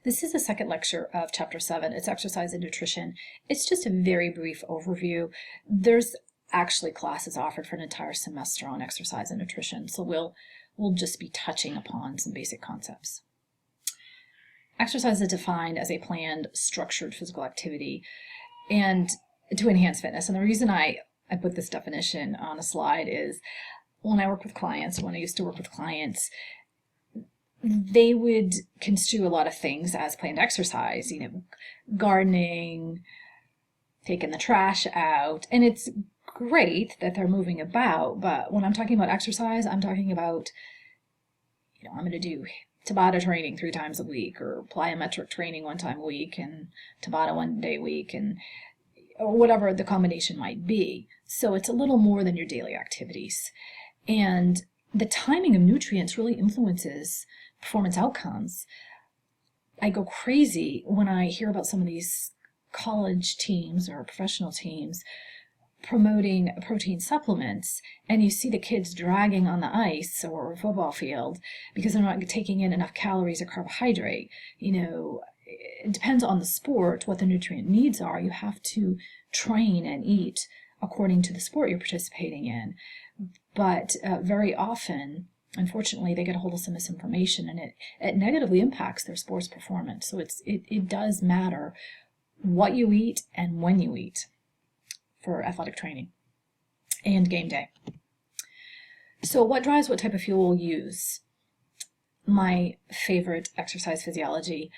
This is the second lecture of Chapter 7. It's Exercise and Nutrition. It's just a very brief overview. There's actually classes offered for an entire semester on exercise and nutrition, so we'll just be touching upon some basic concepts. Exercise is defined as a planned, structured physical activity and to enhance fitness. And the reason I put this definition on a slide is when I used to work with clients, they would construe a lot of things as planned exercise, gardening, taking the trash out, and it's great that they're moving about, but when I'm talking about exercise, I'm talking about, I'm going to do Tabata training 3 times a week, or plyometric training 1 time a week, and Tabata 1 day a week, or whatever the combination might be. So it's a little more than your daily activities. And the timing of nutrients really influences performance outcomes. I go crazy when I hear about some of these college teams or professional teams promoting protein supplements, and you see the kids dragging on the ice or football field because they're not taking in enough calories or carbohydrate. It depends on the sport what the nutrient needs are. You have to train and eat according to the sport you're participating in. But very often, unfortunately, they get a hold of some misinformation, and it negatively impacts their sports performance. So it does matter what you eat and when you eat for athletic training and game day. So what drives what type of fuel we'll use? My favorite exercise physiology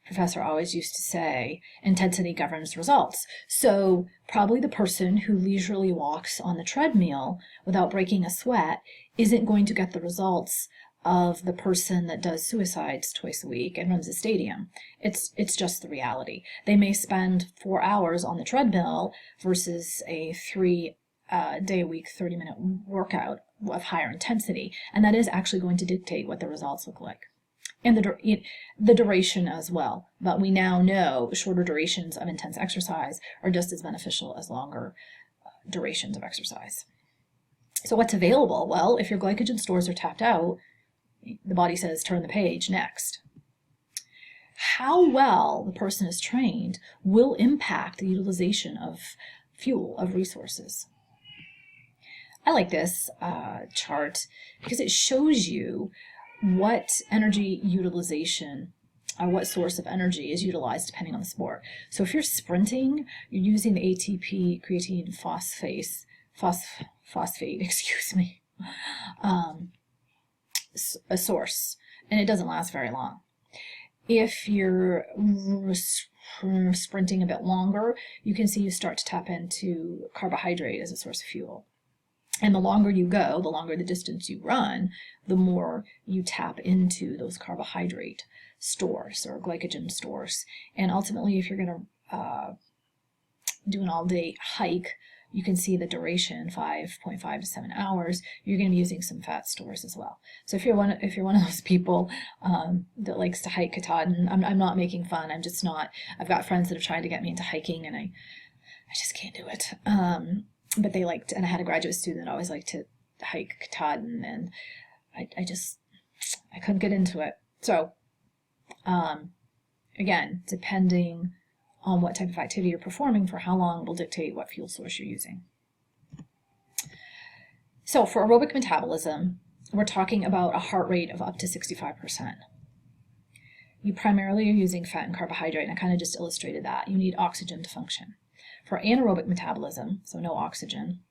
professor always used to say, intensity governs results. So probably the person who leisurely walks on the treadmill without breaking a sweat isn't going to get the results of the person that does suicides twice a week and runs a stadium. It's just the reality. They may spend 4 hours on the treadmill versus a 3 day a week 30-minute workout of higher intensity, and that is actually going to dictate what the results look like. And the duration as well. But we now know shorter durations of intense exercise are just as beneficial as longer durations of exercise. So what's available? Well, if your glycogen stores are tapped out, the body says turn the page, next. How well the person is trained will impact the utilization of fuel, of resources. I like this chart because it shows you what energy utilization, what source of energy is utilized depending on the sport. So if you're sprinting, you're using the ATP creatine phosphate, a source, and it doesn't last very long. If you're sprinting a bit longer, you can see you start to tap into carbohydrate as a source of fuel. And the longer you go, the longer the distance you run, the more you tap into those carbohydrate stores or glycogen stores. And ultimately, if you're going to do an all-day hike, you can see the duration, 5.5 to 7 hours. You're going to be using some fat stores as well. So if you're one of those people that likes to hike Katahdin, I'm not making fun. I'm just not. I've got friends that have tried to get me into hiking, and I just can't do it. But they liked, and I had a graduate student that always liked to hike Katahdin, and I couldn't get into it. So, again, depending on what type of activity you're performing for how long will dictate what fuel source you're using. So for aerobic metabolism, we're talking about a heart rate of up to 65%. You primarily are using fat and carbohydrate, and I kind of just illustrated that. You need oxygen to function. For anaerobic metabolism, so no oxygen,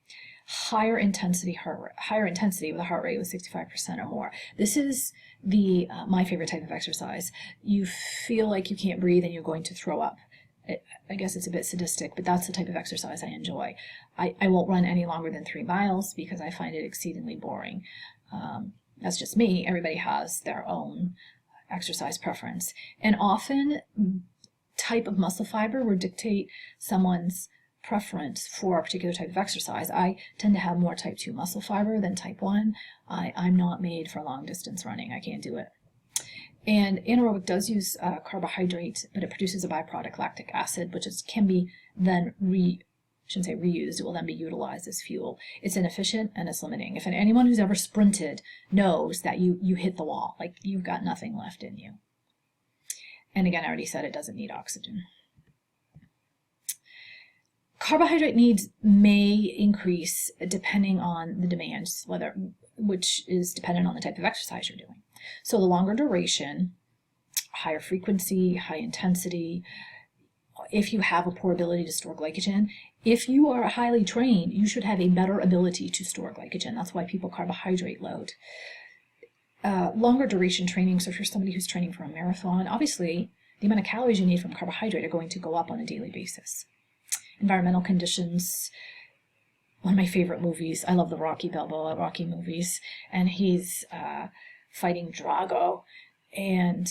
higher intensity with a heart rate of 65% or more. This is my favorite type of exercise. You feel like you can't breathe and you're going to throw up. I guess it's a bit sadistic, but that's the type of exercise I enjoy. I won't run any longer than 3 miles because I find it exceedingly boring. That's just me. Everybody has their own exercise preference. And often type of muscle fiber will dictate someone's preference for a particular type of exercise. I tend to have more type 2 muscle fiber than type 1. I'm not made for long distance running. I can't do it. And anaerobic does use carbohydrate, but it produces a byproduct, lactic acid, which can be then reused. It will then be utilized as fuel. It's inefficient and it's limiting. If anyone who's ever sprinted knows that you hit the wall, like you've got nothing left in you. And again, I already said it doesn't need oxygen. Carbohydrate needs may increase depending on the demands, which is dependent on the type of exercise you're doing. So the longer duration, higher frequency, high intensity, if you have a poor ability to store glycogen, if you are highly trained, you should have a better ability to store glycogen. That's why people carbohydrate load. Longer duration training, so if you're somebody who's training for a marathon, obviously the amount of calories you need from carbohydrate are going to go up on a daily basis. Environmental conditions, one of my favorite movies, I love the Rocky movies, and he's fighting Drago, and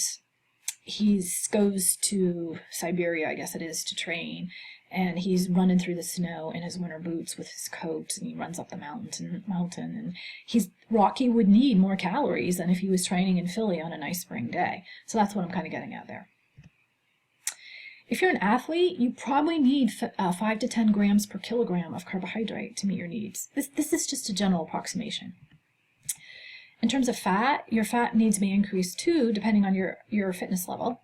he goes to Siberia, I guess it is, to train, and he's running through the snow in his winter boots with his coat, and he runs up the mountain, and Rocky would need more calories than if he was training in Philly on a nice spring day. So that's what I'm kind of getting at there. If you're an athlete, you probably need 5 to 10 grams per kilogram of carbohydrate to meet your needs. This is just a general approximation. In terms of fat, your fat needs may increase too, depending on your fitness level.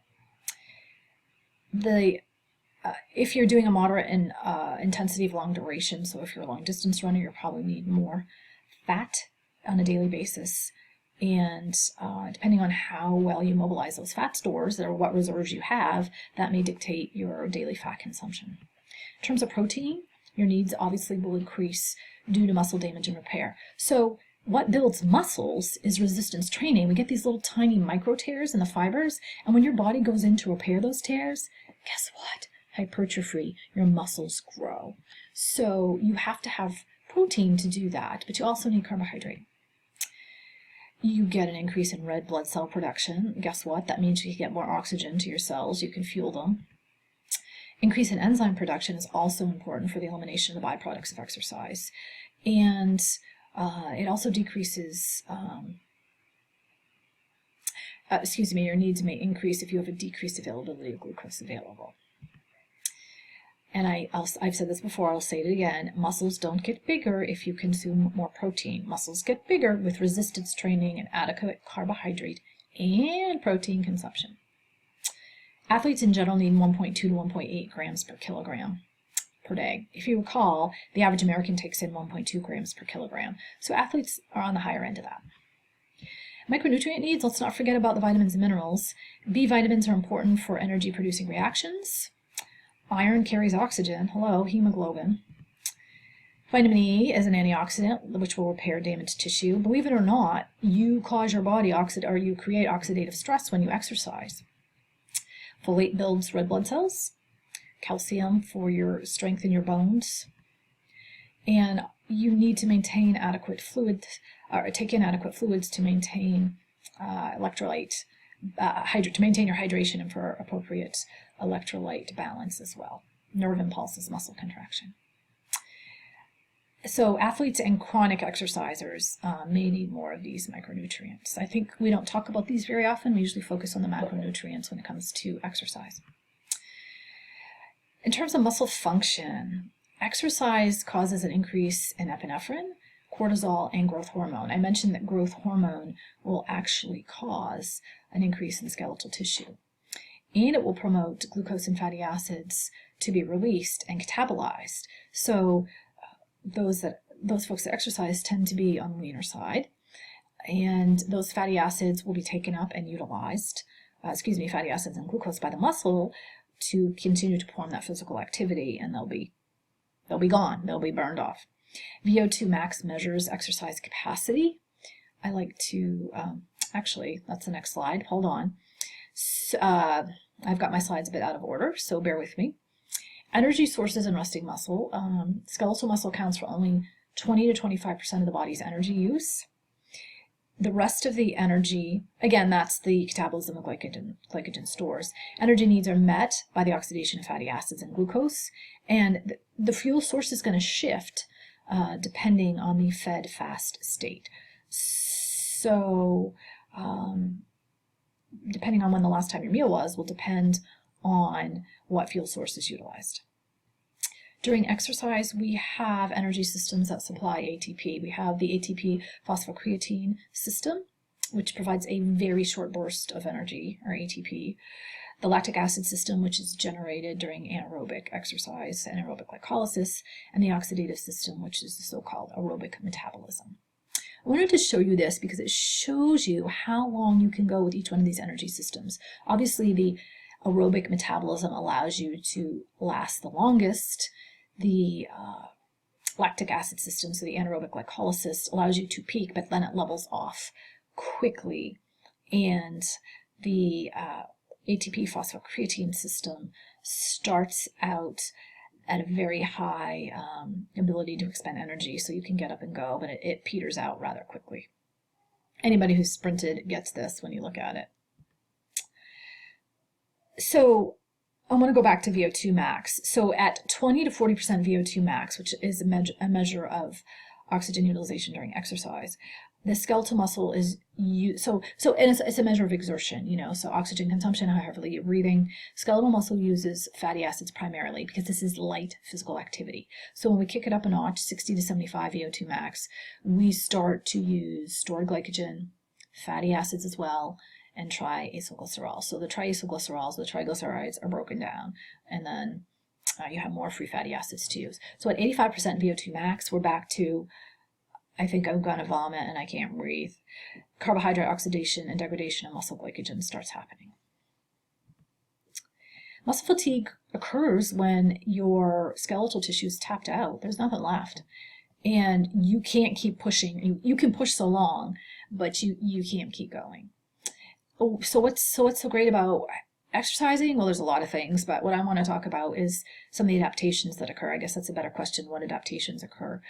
If you're doing a moderate intensity of long duration, so if you're a long distance runner, you'll probably need more fat on a daily basis. And depending on how well you mobilize those fat stores or what reserves you have, that may dictate your daily fat consumption. In terms of protein, your needs obviously will increase due to muscle damage and repair. So what builds muscles is resistance training. We get these little tiny micro tears in the fibers, and when your body goes in to repair those tears, guess what? Hypertrophy, your muscles grow. So you have to have protein to do that, but you also need carbohydrate. You get an increase in red blood cell production. Guess what? That means you can get more oxygen to your cells. You can fuel them. Increase in enzyme production is also important for the elimination of the byproducts of exercise. And it also decreases, your needs may increase if you have a decreased availability of glucose available. And I've said this before, I'll say it again, muscles don't get bigger if you consume more protein. Muscles get bigger with resistance training and adequate carbohydrate and protein consumption. Athletes in general need 1.2 to 1.8 grams per kilogram per day. If you recall, the average American takes in 1.2 grams per kilogram. So athletes are on the higher end of that. Micronutrient needs, let's not forget about the vitamins and minerals. B vitamins are important for energy producing reactions. Iron carries oxygen, hemoglobin. Vitamin E is an antioxidant, which will repair damaged tissue. Believe it or not, you cause your body you create oxidative stress when you exercise. Folate builds red blood cells, calcium for your strength in your bones, and you need to maintain adequate fluids, or take in adequate fluids to maintain electrolyte, to maintain your hydration and for appropriate electrolyte balance as well. Nerve impulses, muscle contraction. So athletes and chronic exercisers may need more of these micronutrients. I think we don't talk about these very often. We usually focus on the macronutrients when it comes to exercise. In terms of muscle function, exercise causes an increase in epinephrine, cortisol, and growth hormone. I mentioned that growth hormone will actually cause an increase in skeletal tissue. And it will promote glucose and fatty acids to be released and catabolized. So those folks that exercise tend to be on the leaner side, and those fatty acids will be taken up and utilized, fatty acids and glucose by the muscle to continue to perform that physical activity, and they'll be gone, they'll be burned off. VO2 max measures exercise capacity. I like to, actually, that's the next slide, hold on. I've got my slides a bit out of order, so bear with me. Energy sources in resting muscle. Skeletal muscle accounts for only 20 to 25% of the body's energy use. The rest of the energy, again, that's the catabolism of glycogen stores. Energy needs are met by the oxidation of fatty acids and glucose, and the fuel source is going to shift depending on the fed-fast state. So, depending on when the last time your meal was, will depend on what fuel source is utilized. During exercise, we have energy systems that supply ATP. We have the ATP phosphocreatine system, which provides a very short burst of energy, or ATP. The lactic acid system, which is generated during anaerobic exercise, anaerobic glycolysis, and the oxidative system, which is the so-called aerobic metabolism. I wanted to show you this because it shows you how long you can go with each one of these energy systems. Obviously, the aerobic metabolism allows you to last the longest. The lactic acid system, so the anaerobic glycolysis, allows you to peak, but then it levels off quickly. And the ATP phosphocreatine system starts out at a very high ability to expend energy, so you can get up and go, but it peters out rather quickly. Anybody who's sprinted gets this when you look at it. So I want to go back to VO2 max. So at 20 to 40% VO2 max, which is a measure of oxygen utilization during exercise, the skeletal muscle is and it's a measure of exertion, so oxygen consumption, how heavily you're breathing. Skeletal muscle uses fatty acids primarily because this is light physical activity. So when we kick it up a notch, 60 to 75 VO2 max, we start to use stored glycogen, fatty acids as well, and triacylglycerols. So the triacylglycerols, the triglycerides, are broken down, and then you have more free fatty acids to use. So at 85% VO2 max, we're back to, I think I'm going to vomit and I can't breathe. Carbohydrate oxidation and degradation of muscle glycogen starts happening. Muscle fatigue occurs when your skeletal tissue is tapped out. There's nothing left. And you can't keep pushing. You can push so long, but you can't keep going. Oh, so what's so great about exercising? Well, there's a lot of things, but what I want to talk about is some of the adaptations that occur. I guess that's a better question. What adaptations occur?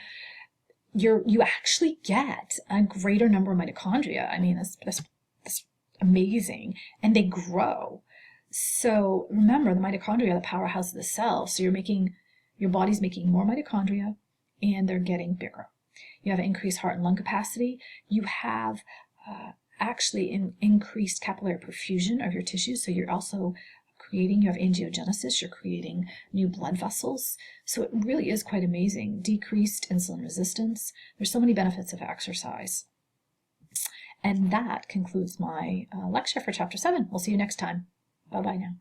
You actually get a greater number of mitochondria. I mean, that's amazing. And they grow. So remember, the mitochondria are the powerhouse of the cell. So your body's making more mitochondria, and they're getting bigger. You have increased heart and lung capacity. You have actually increased capillary perfusion of your tissues. So you're also you have angiogenesis, you're creating new blood vessels. So it really is quite amazing. Decreased insulin resistance. There's so many benefits of exercise. And that concludes my lecture for Chapter 7. We'll see you next time. Bye-bye now.